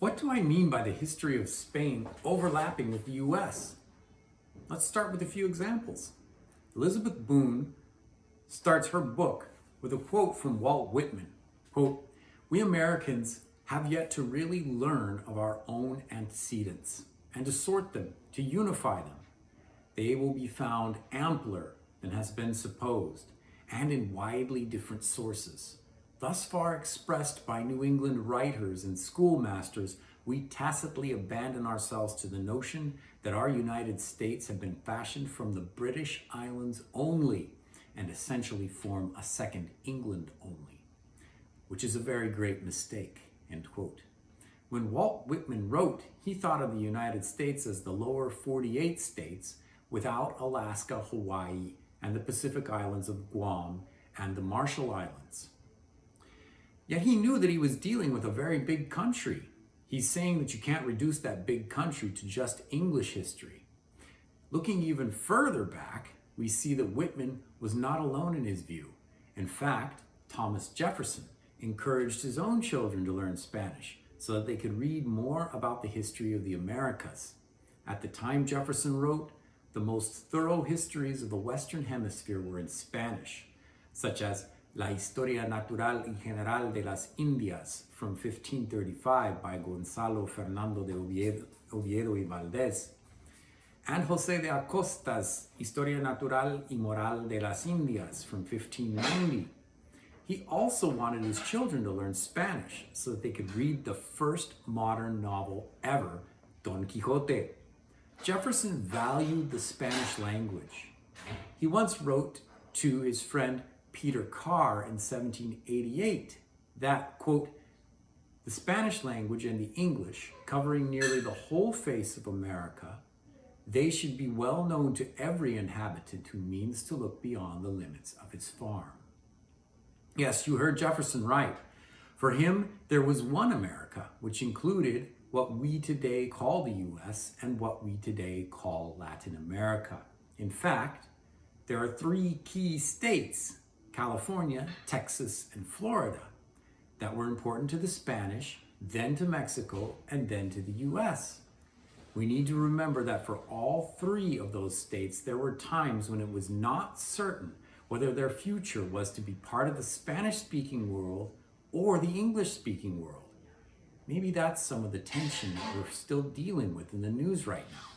What do I mean by the history of Spain overlapping with the US? Let's start with a few examples. Elizabeth Boone starts her book with a quote from Walt Whitman. Quote, "We Americans have yet to really learn of our own antecedents and to sort them, to unify them. They will be found ampler than has been supposed and in widely different sources. Thus far expressed by New England writers and schoolmasters, we tacitly abandon ourselves to the notion that our United States have been fashioned from the British Islands only and essentially form a second England only, which is a very great mistake." End quote. When Walt Whitman wrote, he thought of the United States as the lower 48 states without Alaska, Hawaii, and the Pacific Islands of Guam and the Marshall Islands. Yet he knew that he was dealing with a very big country. He's saying that you can't reduce that big country to just English history. Looking even further back, we see that Whitman was not alone in his view. In fact, Thomas Jefferson encouraged his own children to learn Spanish so that they could read more about the history of the Americas. At the time Jefferson wrote, the most thorough histories of the Western Hemisphere were in Spanish, such as La Historia Natural y General de las Indias from 1535 by Gonzalo Fernando de Oviedo y Valdés, and José de Acosta's Historia Natural y Moral de las Indias from 1590. He also wanted his children to learn Spanish so that they could read the first modern novel ever, Don Quixote. Jefferson valued the Spanish language. He once wrote to his friend Peter Carr in 1788 that, quote, "The Spanish language and the English, covering nearly the whole face of America, they should be well known to every inhabitant who means to look beyond the limits of his farm." Yes, you heard Jefferson right. For him, there was one America, which included what we today call the US and what we today call Latin America. In fact, there are three key states, California, Texas, and Florida, that were important to the Spanish, then to Mexico, and then to the US. We need to remember that for all three of those states, there were times when it was not certain whether their future was to be part of the Spanish-speaking world or the English-speaking world. Maybe that's some of the tension that we're still dealing with in the news right now.